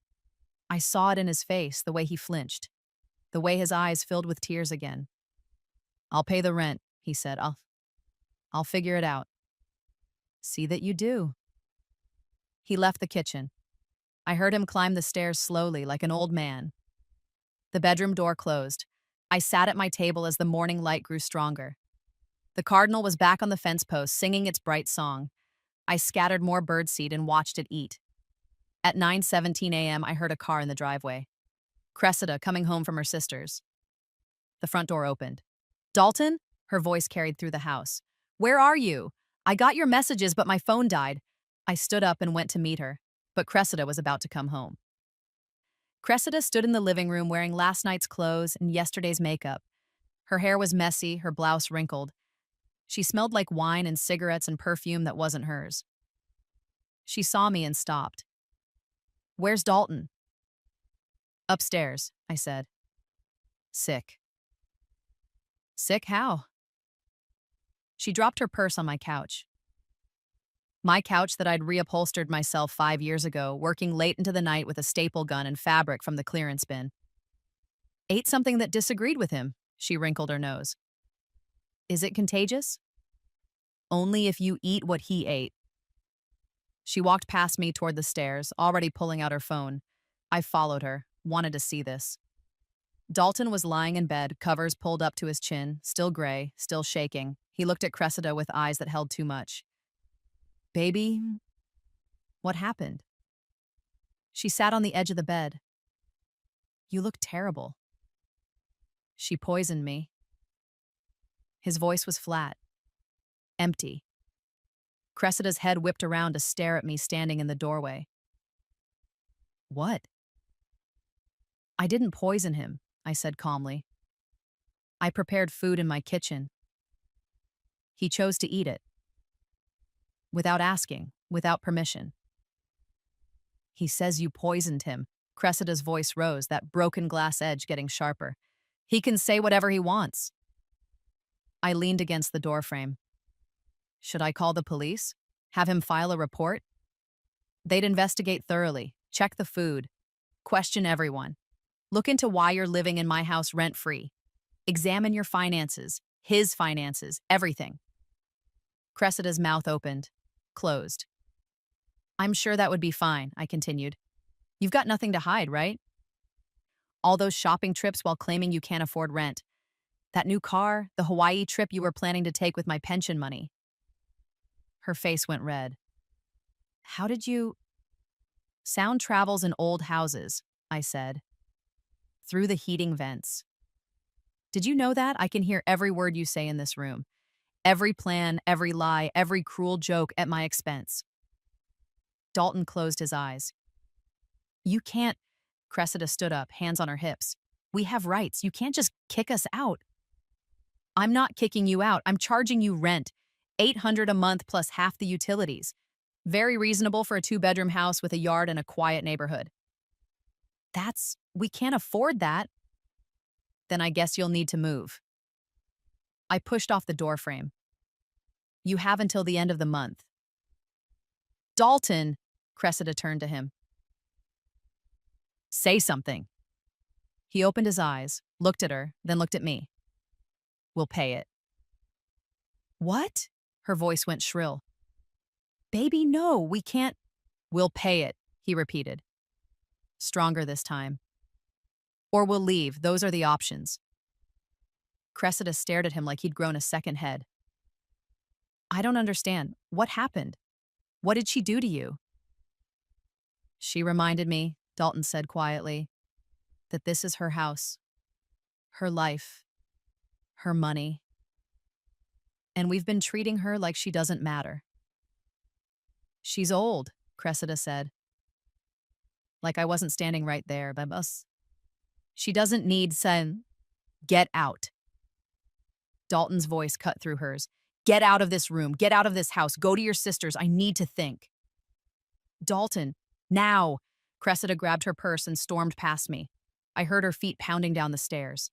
Speaker 1: I saw it in his face, the way he flinched, the way his eyes filled with tears again. I'll pay the rent, he said. I'll figure it out. See that you do. He left the kitchen. I heard him climb the stairs slowly, like an old man. The bedroom door closed. I sat at my table as the morning light grew stronger. The cardinal was back on the fence post, singing its bright song. I scattered more birdseed and watched it eat. At 9:17 a.m., I heard a car in the driveway. Cressida coming home from her sister's. The front door opened. Dalton? Her voice carried through the house. Where are you? I got your messages, but my phone died. I stood up and went to meet her, but Cressida was about to come home. Cressida stood in the living room wearing last night's clothes and yesterday's makeup. Her hair was messy, her blouse wrinkled. She smelled like wine and cigarettes and perfume that wasn't hers. She saw me and stopped. Where's Dalton? Upstairs, I said. Sick. Sick how? She dropped her purse on my couch. My couch that I'd reupholstered myself 5 years ago, working late into the night with a staple gun and fabric from the clearance bin. Ate something that disagreed with him, she wrinkled her nose. Is it contagious? Only if you eat what he ate. She walked past me toward the stairs, already pulling out her phone. I followed her, wanted to see this. Dalton was lying in bed, covers pulled up to his chin, still gray, still shaking. He looked at Cressida with eyes that held too much. Baby, what happened? She sat on the edge of the bed. You look terrible. She poisoned me. His voice was flat, empty. Cressida's head whipped around to stare at me standing in the doorway. What? I didn't poison him, I said calmly. I prepared food in my kitchen. He chose to eat it. Without asking, without permission. He says you poisoned him. Cressida's voice rose, that broken glass edge getting sharper. He can say whatever he wants. I leaned against the doorframe. Should I call the police? Have him file a report? They'd investigate thoroughly, check the food, question everyone. Look into why you're living in my house rent-free. Examine your finances, his finances, everything. Cressida's mouth opened, closed. I'm sure that would be fine, I continued. You've got nothing to hide, right? All those shopping trips while claiming you can't afford rent. That new car, the Hawaii trip you were planning to take with my pension money. Her face went red. How did you... Sound travels in old houses, I said. Through the heating vents. Did you know that? I can hear every word you say in this room. Every plan, every lie, every cruel joke at my expense. Dalton closed his eyes. You can't... Cressida stood up, hands on her hips. We have rights. You can't just kick us out. I'm not kicking you out. I'm charging you rent. $800 a month plus half the utilities. Very reasonable for a 2-bedroom house with a yard and a quiet neighborhood. We can't afford that. Then I guess you'll need to move. I pushed off the doorframe. You have until the end of the month. Dalton, Cressida turned to him. Say something. He opened his eyes, looked at her, then looked at me. We'll pay it. What? Her voice went shrill. Baby, no, we can't. We'll pay it, he repeated. Stronger this time. Or we'll leave, those are the options. Cressida stared at him like he'd grown a second head. I don't understand. What happened? What did she do to you? She reminded me, Dalton said quietly, that this is her house, her life, her money. And we've been treating her like she doesn't matter. She's old, Cressida said. Like I wasn't standing right there, but us. She doesn't need sen. Get out. Dalton's voice cut through hers. Get out of this room. Get out of this house. Go to your sister's. I need to think. Dalton, now. Cressida grabbed her purse and stormed past me. I heard her feet pounding down the stairs.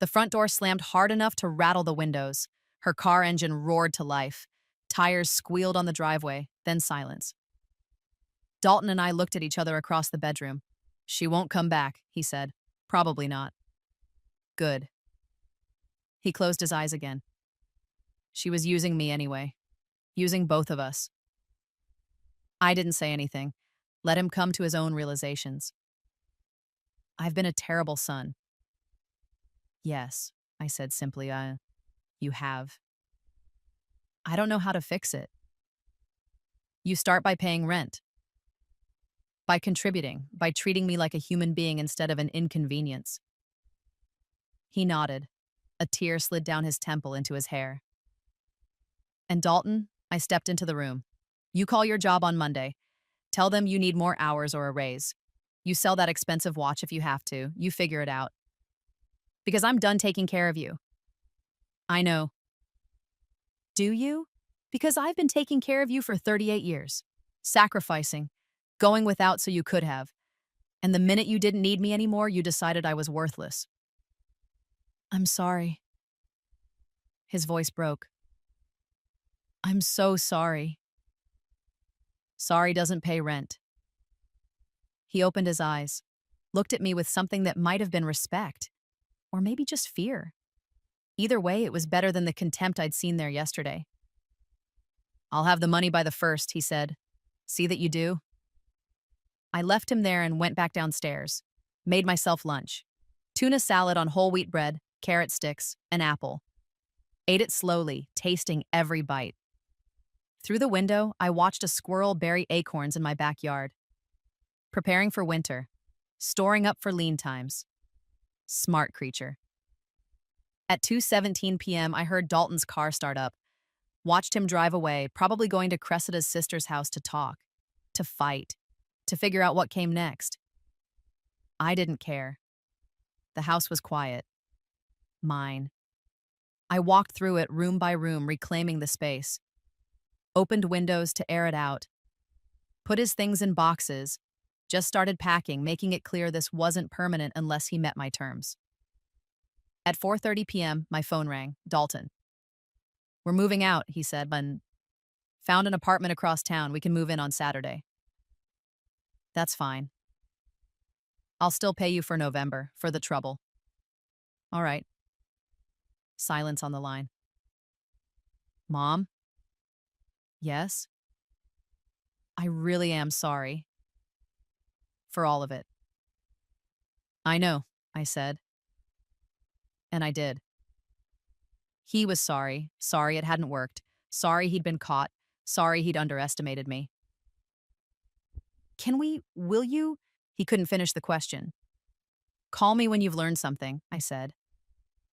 Speaker 1: The front door slammed hard enough to rattle the windows. Her car engine roared to life. Tires squealed on the driveway, then silence. Dalton and I looked at each other across the bedroom. "She won't come back," he said. "Probably not." "Good." He closed his eyes again. "She was using me anyway. Using both of us." I didn't say anything. Let him come to his own realizations. "I've been a terrible son." "Yes," I said simply, you have." "I don't know how to fix it." "You start by paying rent. By contributing, by treating me like a human being instead of an inconvenience." He nodded. A tear slid down his temple into his hair. "And Dalton," I stepped into the room. "You call your job on Monday. Tell them you need more hours or a raise. You sell that expensive watch if you have to. You figure it out. Because I'm done taking care of you." "I know." "Do you? Because I've been taking care of you for 38 years. Sacrificing. Going without so you could have. And the minute you didn't need me anymore, you decided I was worthless." "I'm sorry." His voice broke. "I'm so sorry." "Sorry doesn't pay rent." He opened his eyes, looked at me with something that might have been respect, or maybe just fear. Either way, it was better than the contempt I'd seen there yesterday. "I'll have the money by the 1st," he said. "See that you do." I left him there and went back downstairs. Made myself lunch. Tuna salad on whole wheat bread, carrot sticks, an apple. Ate it slowly, tasting every bite. Through the window, I watched a squirrel bury acorns in my backyard. Preparing for winter. Storing up for lean times. Smart creature. At 2:17 p.m., I heard Dalton's car start up. Watched him drive away, probably going to Cressida's sister's house to talk, to fight, to figure out what came next. I didn't care. The house was quiet. Mine. I walked through it room by room, reclaiming the space. Opened windows to air it out. Put his things in boxes. Just started packing, making it clear this wasn't permanent unless he met my terms. At 4:30 p.m., my phone rang. Dalton. "We're moving out," he said, but found an apartment across town. We can move in on Saturday." "That's fine. I'll still pay you for November, for the trouble." "All right." Silence on the line. "Mom?" "Yes?" "I really am sorry. For all of it." "I know," I said. And I did. He was sorry. Sorry it hadn't worked. Sorry he'd been caught. Sorry he'd underestimated me. Will you? He couldn't finish the question. "Call me when you've learned something," I said.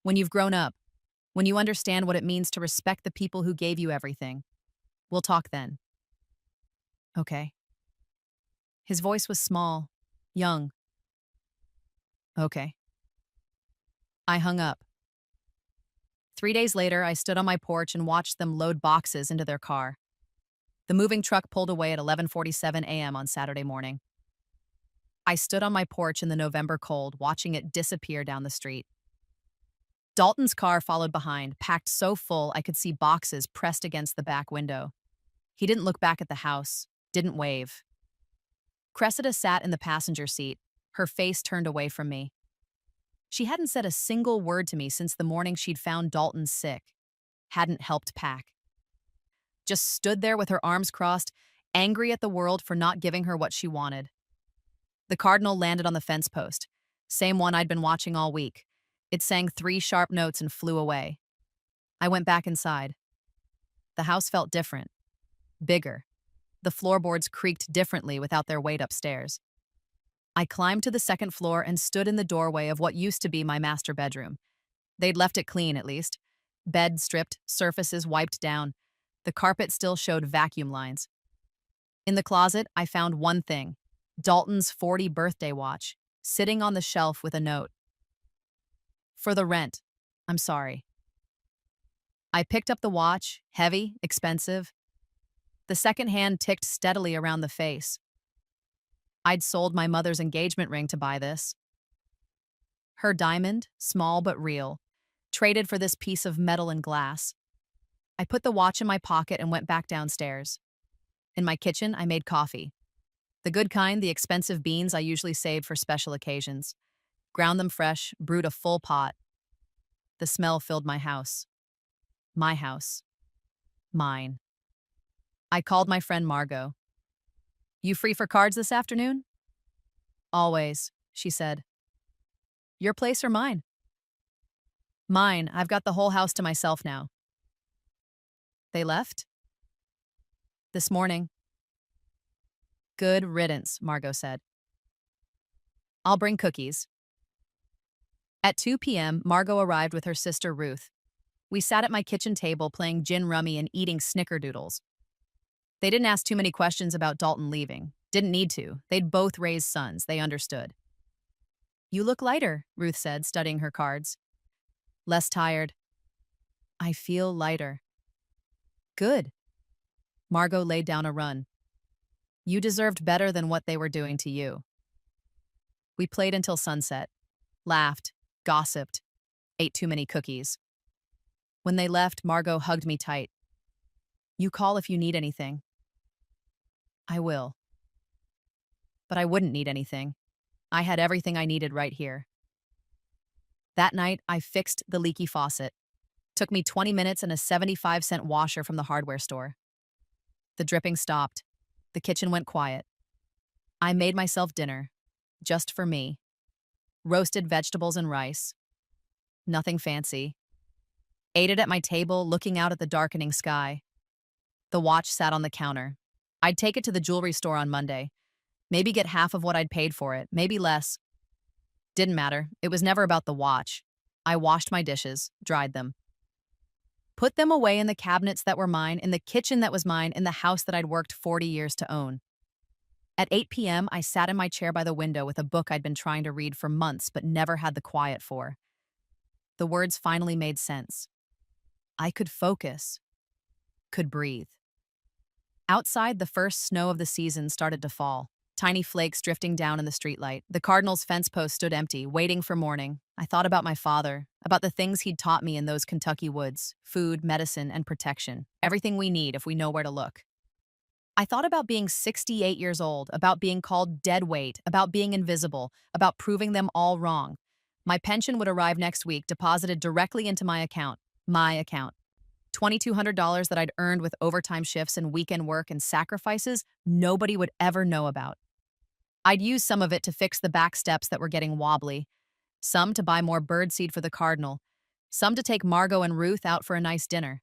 Speaker 1: "When you've grown up. When you understand what it means to respect the people who gave you everything. We'll talk then." "Okay." His voice was small, young. "Okay." I hung up. 3 days later, I stood on my porch and watched them load boxes into their car. The moving truck pulled away at 11:47 a.m. on Saturday morning. I stood on my porch in the November cold, watching it disappear down the street. Dalton's car followed behind, packed so full I could see boxes pressed against the back window. He didn't look back at the house, didn't wave. Cressida sat in the passenger seat, her face turned away from me. She hadn't said a single word to me since the morning she'd found Dalton sick, hadn't helped pack. Just stood there with her arms crossed, angry at the world for not giving her what she wanted. The cardinal landed on the fence post, same one I'd been watching all week. It sang 3 sharp notes and flew away. I went back inside. The house felt different, bigger. The floorboards creaked differently without their weight upstairs. I climbed to the 2nd floor and stood in the doorway of what used to be my master bedroom. They'd left it clean, at least. Bed stripped, surfaces wiped down. The carpet still showed vacuum lines. In the closet, I found one thing, Dalton's 40 birthday watch, sitting on the shelf with a note. "For the rent. I'm sorry." I picked up the watch, heavy, expensive. The second hand ticked steadily around the face. I'd sold my mother's engagement ring to buy this. Her diamond, small but real, traded for this piece of metal and glass. I put the watch in my pocket and went back downstairs. In my kitchen, I made coffee. The good kind, the expensive beans I usually saved for special occasions. Ground them fresh, brewed a full pot. The smell filled my house. My house. Mine. I called my friend Margot. You free for cards this afternoon? Always, she said. Your place or mine? Mine. I've got the whole house to myself now. They left? This morning. Good riddance, Margot said. I'll bring cookies. At 2 p.m., Margot arrived with her sister Ruth. We sat at my kitchen table playing gin rummy and eating snickerdoodles. They didn't ask too many questions about Dalton leaving. Didn't need to. They'd both raised sons. They understood. You look lighter, Ruth said, studying her cards. Less tired. I feel lighter. Good. Margot laid down a run. You deserved better than what they were doing to you. We played until sunset, laughed, gossiped, ate too many cookies. When they left, Margot hugged me tight. You call if you need anything. I will. But I wouldn't need anything. I had everything I needed right here. That night, I fixed the leaky faucet. Took me 20 minutes and a 75-cent washer from the hardware store. The dripping stopped. The kitchen went quiet. I made myself dinner, just for me. Roasted vegetables and rice. Nothing fancy. Ate it at my table, looking out at the darkening sky. The watch sat on the counter. I'd take it to the jewelry store on Monday. Maybe get half of what I'd paid for it, maybe less. Didn't matter. It was never about the watch. I washed my dishes, dried them. Put them away in the cabinets that were mine, in the kitchen that was mine, in the house that I'd worked 40 years to own. At 8 p.m., I sat in my chair by the window with a book I'd been trying to read for months but never had the quiet for. The words finally made sense. I could focus, could breathe. Outside, the first snow of the season started to fall. Tiny flakes drifting down in the streetlight. The Cardinals' fence post stood empty, waiting for morning. I thought about my father, about the things he'd taught me in those Kentucky woods: food, medicine, and protection. Everything we need if we know where to look. I thought about being 68 years old, about being called dead weight, about being invisible, about proving them all wrong. My pension would arrive next week, deposited directly into my account. My account. $2,200 that I'd earned with overtime shifts and weekend work and sacrifices nobody would ever know about. I'd use some of it to fix the back steps that were getting wobbly, some to buy more birdseed for the Cardinal, some to take Margot and Ruth out for a nice dinner.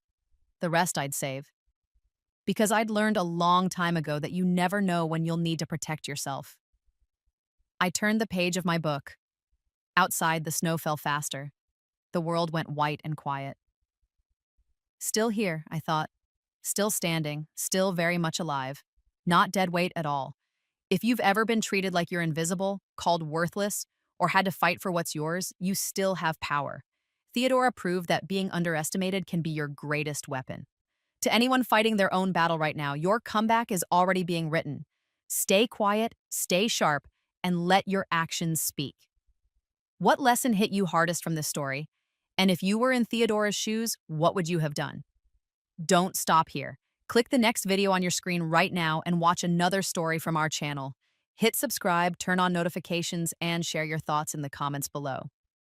Speaker 1: The rest I'd save. Because I'd learned a long time ago that you never know when you'll need to protect yourself. I turned the page of my book. Outside, the snow fell faster. The world went white and quiet. Still here, I thought. Still standing, still very much alive. Not dead weight at all. If you've ever been treated like you're invisible, called worthless, or had to fight for what's yours, you still have power. Theodora proved that being underestimated can be your greatest weapon. To anyone fighting their own battle right now, your comeback is already being written. Stay quiet, stay sharp, and let your actions speak. What lesson hit you hardest from this story? And if you were in Theodora's shoes, what would you have done? Don't stop here. Click the next video on your screen right now and watch another story from our channel. Hit subscribe, turn on notifications, and share your thoughts in the comments below.